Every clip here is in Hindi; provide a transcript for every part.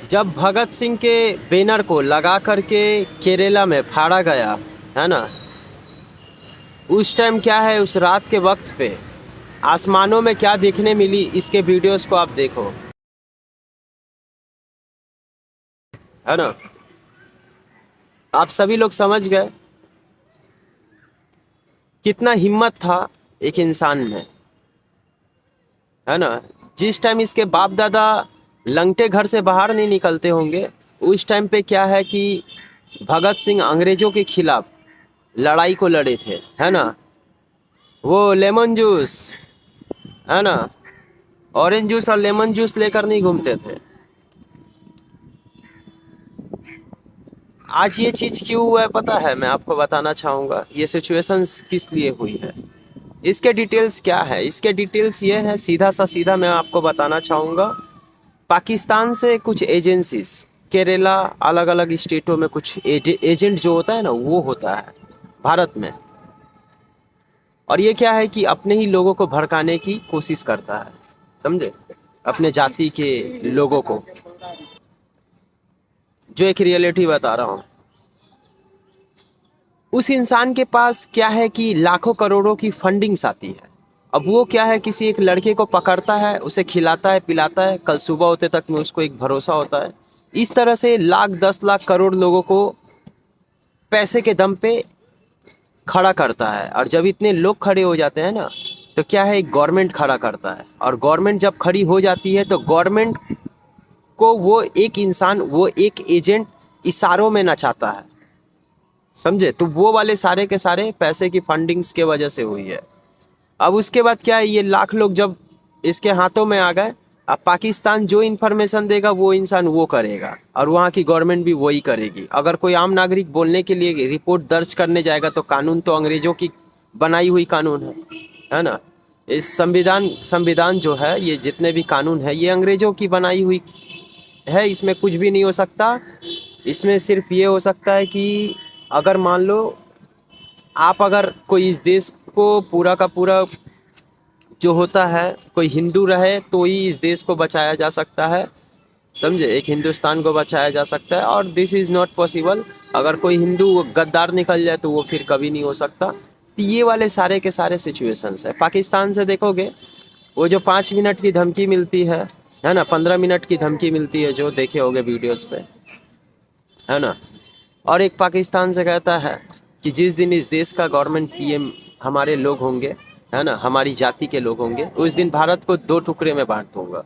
जब भगत सिंह के बैनर को लगा करके केरला में फाड़ा गया है ना, उस टाइम क्या है, उस रात के वक्त पे आसमानों में क्या देखने मिली, इसके वीडियोस को आप देखो, है ना। आप सभी लोग समझ गए कितना हिम्मत था एक इंसान में, है ना। जिस टाइम इसके बाप दादा लंगटे घर से बाहर नहीं निकलते होंगे, उस टाइम पे क्या है कि भगत सिंह अंग्रेजों के खिलाफ लड़ाई को लड़े थे, है ना। वो लेमन जूस, है ना, ऑरेंज जूस और लेमन जूस लेकर नहीं घूमते थे। आज ये चीज़ क्यों हुआ है पता है, मैं आपको बताना चाहूँगा ये सिचुएशंस किस लिए हुई है, इसके डिटेल्स क्या है। इसके डिटेल्स ये है, सीधा सा सीधा मैं आपको बताना चाहूँगा। पाकिस्तान से कुछ एजेंसीज केरला, अलग अलग स्टेटों में कुछ एजेंट जो होता है ना, वो होता है भारत में। और ये क्या है कि अपने ही लोगों को भड़काने की कोशिश करता है, समझे, अपने जाति के लोगों को। जो एक रियलिटी बता रहा हूँ, उस इंसान के पास क्या है कि लाखों करोड़ों की फंडिंग्स आती है। अब वो क्या है, किसी एक लड़के को पकड़ता है, उसे खिलाता है, पिलाता है, कल सुबह होते तक में उसको एक भरोसा होता है। इस तरह से लाख 10 लाख करोड़ लोगों को पैसे के दम पे खड़ा करता है। और जब इतने लोग खड़े हो जाते हैं ना, तो क्या है, एक गवर्नमेंट खड़ा करता है। और गवर्नमेंट जब खड़ी हो जाती है तो गवर्नमेंट को वो एक इंसान, वो एक एजेंट इशारों में नचाता है, समझे। तो वो वाले सारे के सारे पैसे की फंडिंग्स के वजह से हुई है। अब उसके बाद क्या है, ये लाख लोग जब इसके हाथों में आ गए, अब पाकिस्तान जो इन्फॉर्मेशन देगा वो इंसान वो करेगा, और वहाँ की गवर्नमेंट भी वही करेगी। अगर कोई आम नागरिक बोलने के लिए रिपोर्ट दर्ज करने जाएगा तो कानून तो अंग्रेजों की बनाई हुई कानून है ना। इस संविधान जो है, ये जितने भी कानून है, ये अंग्रेजों की बनाई हुई है। इसमें कुछ भी नहीं हो सकता। इसमें सिर्फ ये हो सकता है कि अगर मान लो आप, अगर कोई इस देश को पूरा का पूरा जो होता है, कोई हिंदू रहे तो ही इस देश को बचाया जा सकता है, समझे, एक हिंदुस्तान को बचाया जा सकता है। और दिस इज़ नॉट पॉसिबल। अगर कोई हिंदू गद्दार निकल जाए तो वो फिर कभी नहीं हो सकता। तो ये वाले सारे के सारे सिचुएशंस है। पाकिस्तान से देखोगे, वो जो 5 मिनट की धमकी मिलती है ना, 15 मिनट की धमकी मिलती है, जो देखे होगे वीडियोस पे, है ना। और एक पाकिस्तान से कहता है कि जिस दिन इस देश का गवर्नमेंट पीएम हमारे लोग होंगे, है ना, हमारी जाति के लोग होंगे, उस दिन भारत को 2 टुकड़े में बांट दूंगा।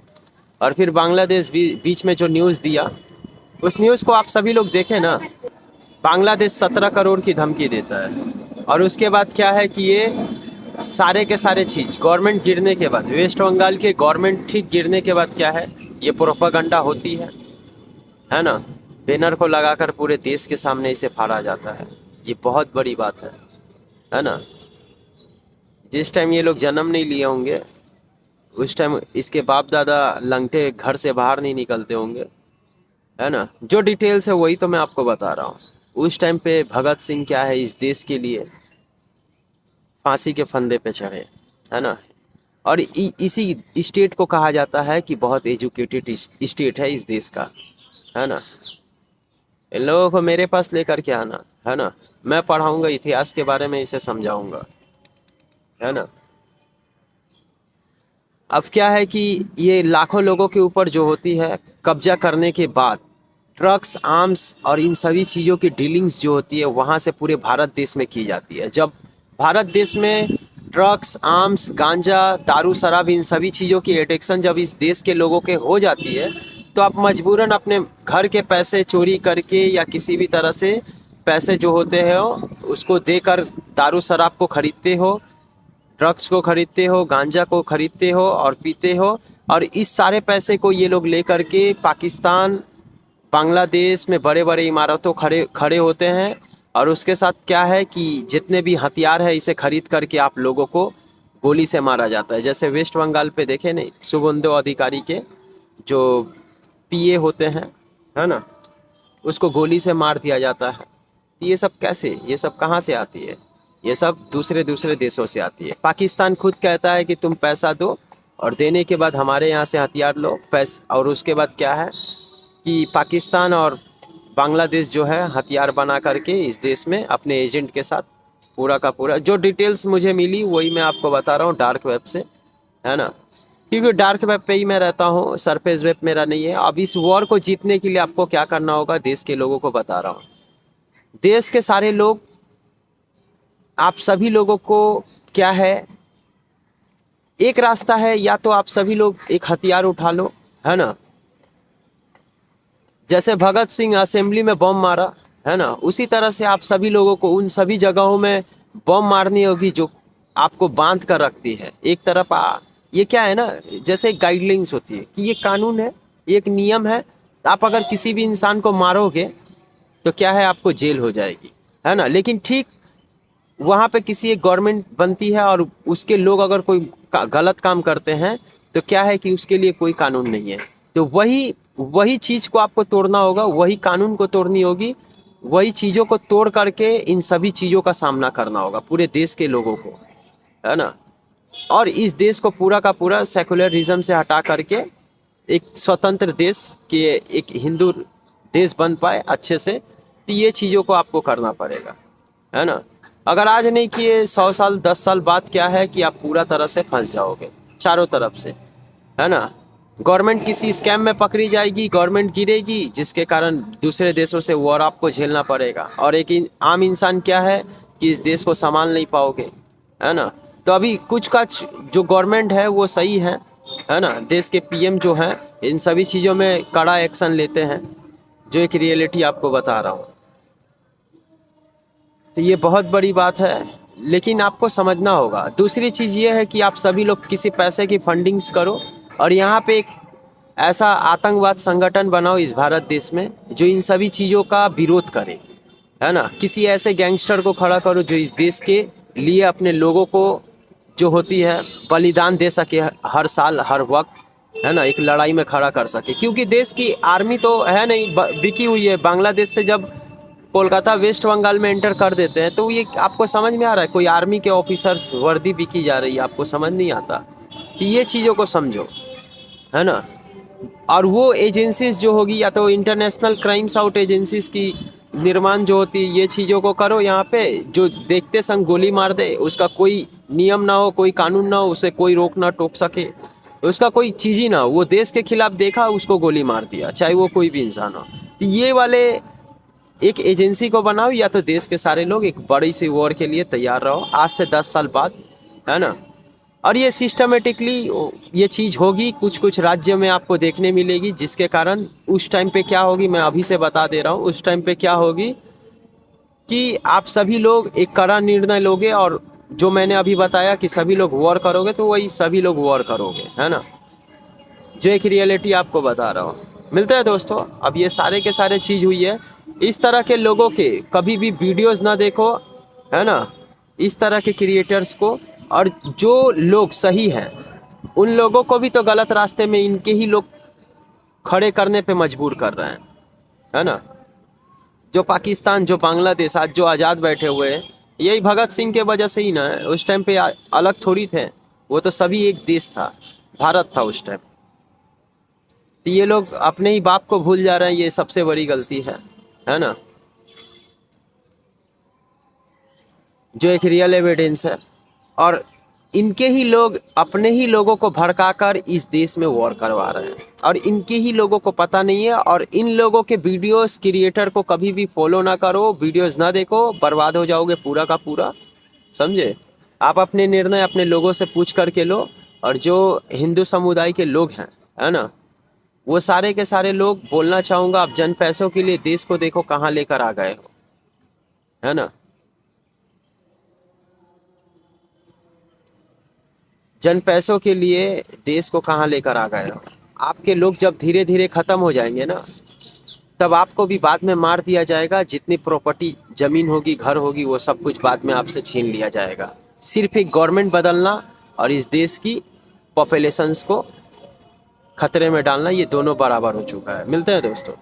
और फिर बांग्लादेश बीच में जो न्यूज़ दिया, उस न्यूज़ को आप सभी लोग देखें ना। बांग्लादेश 17 करोड़ की धमकी देता है। और उसके बाद क्या है कि ये सारे के सारे चीज़ गवर्नमेंट गिरने के बाद, वेस्ट बंगाल के गवर्नमेंट ठीक गिरने के बाद क्या है, ये प्रोपागंडा होती है ना। बैनर को लगाकर पूरे देश के सामने इसे फाड़ा जाता है। ये बहुत बड़ी बात है ना। जिस टाइम ये लोग जन्म नहीं लिए होंगे, उस टाइम इसके बाप दादा लंगटे घर से बाहर नहीं निकलते होंगे, है ना। जो डिटेल्स है वही तो मैं आपको बता रहा हूँ। उस टाइम पे भगत सिंह क्या है, इस देश के लिए फांसी के फंदे पे चढ़े, है ना। और इसी स्टेट को कहा जाता है कि बहुत एजुकेटेड स्टेट है इस देश का, है ना। इन लोगों को मेरे पास लेकर के आना, है ना। मैं पढ़ाऊंगा इतिहास के बारे में, इसे समझाऊंगा, है ना। अब क्या है कि ये लाखों लोगों के ऊपर जो होती है, कब्जा करने के बाद ड्रग्स, आर्म्स और इन सभी चीज़ों की डीलिंग्स जो होती है, वहाँ से पूरे भारत देश में की जाती है। जब भारत देश में ड्रग्स, आर्म्स, गांजा, दारू, शराब, इन सभी चीज़ों की एडिक्शन जब इस देश के लोगों के हो जाती है, तो आप मजबूरन अपने घर के पैसे चोरी करके या किसी भी तरह से पैसे जो होते हैं उसको देकर दारू शराब को खरीदते हो, ड्रग्स को खरीदते हो, गांजा को खरीदते हो और पीते हो। और इस सारे पैसे को ये लोग लेकर के पाकिस्तान, बांग्लादेश में बड़े बड़े इमारतों खड़े खड़े होते हैं। और उसके साथ क्या है कि जितने भी हथियार है, इसे खरीद करके आप लोगों को गोली से मारा जाता है। जैसे वेस्ट बंगाल पे देखे नहीं, शुभेंदु अधिकारी के जो पीए होते हैं, है ना, उसको गोली से मार दिया जाता है। ये सब कैसे, ये सब कहाँ से आती है? ये सब दूसरे दूसरे देशों से आती है। पाकिस्तान खुद कहता है कि तुम पैसा दो और देने के बाद हमारे यहाँ से हथियार लो, पैसा, और उसके बाद क्या है, कि पाकिस्तान और बांग्लादेश जो है हथियार बना करके इस देश में अपने एजेंट के साथ पूरा का पूरा, जो डिटेल्स मुझे मिली वही मैं आपको बता रहा हूँ डार्क वेब से, है ना, क्योंकि डार्क वेब पे ही मैं रहता हूँ, सरफेस वेब मेरा नहीं है। अब इस वॉर को जीतने के लिए आपको क्या करना होगा, देश के लोगों को बता रहा हूँ। देश के सारे लोग, आप सभी लोगों को क्या है, एक रास्ता है, या तो आप सभी लोग एक हथियार उठा लो, है ना, जैसे भगत सिंह असेंबली में बम मारा, है ना, उसी तरह से आप सभी लोगों को उन सभी जगहों में बम मारनी होगी जो आपको बांध कर रखती है एक तरफ। ये क्या है ना, जैसे एक गाइडलाइंस होती है कि ये कानून है, ये एक नियम है, आप अगर किसी भी इंसान को मारोगे तो क्या है, आपको जेल हो जाएगी, है ना। लेकिन ठीक वहाँ पे किसी एक गवर्नमेंट बनती है और उसके लोग अगर कोई गलत काम करते हैं तो क्या है कि उसके लिए कोई कानून नहीं है। तो वही वही चीज़ को आपको तोड़ना होगा, वही कानून को तोड़नी होगी, वही चीज़ों को तोड़ करके इन सभी चीज़ों का सामना करना होगा पूरे देश के लोगों को, है ना। और इस देश को पूरा का पूरा सेकुलरिज्म से हटा करके एक स्वतंत्र देश के, एक हिंदू देश बन पाए अच्छे से, तो ये चीज़ों को आपको करना पड़ेगा, है ना। अगर आज नहीं किए 100 साल 10 साल बाद क्या है कि आप पूरा तरह से फंस जाओगे चारों तरफ से, है ना। गवर्नमेंट किसी स्कैम में पकड़ी जाएगी, गवर्नमेंट गिरेगी, जिसके कारण दूसरे देशों से वॉर आपको झेलना पड़ेगा, और एक आम इंसान क्या है कि इस देश को संभाल नहीं पाओगे, है ना। तो अभी कुछ का जो गवर्नमेंट है वो सही है ना, देश के पीएम जो हैं इन सभी चीज़ों में कड़ा एक्शन लेते हैं, जो एक रियलिटी आपको बता रहा हूँ। तो ये बहुत बड़ी बात है, लेकिन आपको समझना होगा। दूसरी चीज़ ये है कि आप सभी लोग किसी पैसे की फंडिंग्स करो और यहाँ पे एक ऐसा आतंकवाद संगठन बनाओ इस भारत देश में जो इन सभी चीज़ों का विरोध करे, है ना। किसी ऐसे गैंगस्टर को खड़ा करो जो इस देश के लिए अपने लोगों को जो होती है बलिदान दे सके हर साल हर वक्त, है ना, एक लड़ाई में खड़ा कर सके। क्योंकि देश की आर्मी तो है नहीं, बिकी हुई है। बांग्लादेश से जब कोलकाता वेस्ट बंगाल में एंटर कर देते हैं तो ये आपको समझ में आ रहा है, कोई आर्मी के ऑफिसर्स वर्दी बिकी जा रही है, आपको समझ नहीं आता। कि ये चीज़ों को समझो, है ना। और वो एजेंसीज जो होगी, या तो इंटरनेशनल क्राइम्स आउट एजेंसीज की निर्माण जो होती है, ये चीज़ों को करो यहाँ पे, जो देखते संग गोली मार दे, उसका कोई नियम ना हो, कोई कानून ना हो, उसे कोई रोक ना टोक सके, उसका कोई चीज़ ही ना हो, वो देश के खिलाफ देखा उसको गोली मार दिया, चाहे वो कोई भी इंसान हो। तो ये वाले एक एजेंसी को बनाओ, या तो देश के सारे लोग एक बड़ी सी वॉर के लिए तैयार रहो आज से 10 साल बाद, है ना। और ये सिस्टमेटिकली ये चीज़ होगी, कुछ कुछ राज्य में आपको देखने मिलेगी, जिसके कारण उस टाइम पे क्या होगी मैं अभी से बता दे रहा हूँ। उस टाइम पे क्या होगी कि आप सभी लोग एक कड़ा निर्णय लोगे, और जो मैंने अभी बताया कि सभी लोग वॉर करोगे, तो वही सभी लोग वॉर करोगे, है ना, जो एक रियलिटी आपको बता रहा हूँ। मिलते हैं दोस्तों। अब ये सारे के सारे चीज़ हुई है, इस तरह के लोगों के कभी भी वीडियोस ना देखो, है ना, इस तरह के क्रिएटर्स को। और जो लोग सही हैं उन लोगों को भी तो गलत रास्ते में इनके ही लोग खड़े करने पे मजबूर कर रहे हैं, है ना। जो पाकिस्तान, जो बांग्लादेश आज जो आज़ाद बैठे हुए हैं, यही भगत सिंह के वजह से ही ना है। उस टाइम पे अलग थोड़ी थे, वो तो सभी एक देश था, भारत था उस टाइम। तो ये लोग अपने ही बाप को भूल जा रहे हैं, ये सबसे बड़ी गलती है ना, जो एक रियल एविडेंस है। और इनके ही लोग अपने ही लोगों को भड़काकर इस देश में वॉर करवा रहे हैं, और इनके ही लोगों को पता नहीं है। और इन लोगों के वीडियोस क्रिएटर को कभी भी फॉलो ना करो, वीडियोस ना देखो, बर्बाद हो जाओगे पूरा का पूरा, समझे। आप अपने निर्णय अपने लोगों से पूछ करके लो। और जो हिंदू समुदाय के लोग हैं, है ना, वो सारे के सारे लोग, बोलना चाहूँगा, आप जन पैसों के लिए देश को देखो कहाँ लेकर आ गए हो, है ना। जन पैसों के लिए देश को कहाँ लेकर आ गए हो। आपके लोग जब धीरे धीरे ख़त्म हो जाएंगे ना, तब आपको भी बाद में मार दिया जाएगा। जितनी प्रॉपर्टी, ज़मीन होगी, घर होगी, वो सब कुछ बाद में आपसे छीन लिया जाएगा। सिर्फ एक गवर्नमेंट बदलना और इस देश की पॉपुलेशंस को खतरे में डालना, ये दोनों बराबर हो चुका है। मिलते हैं दोस्तों।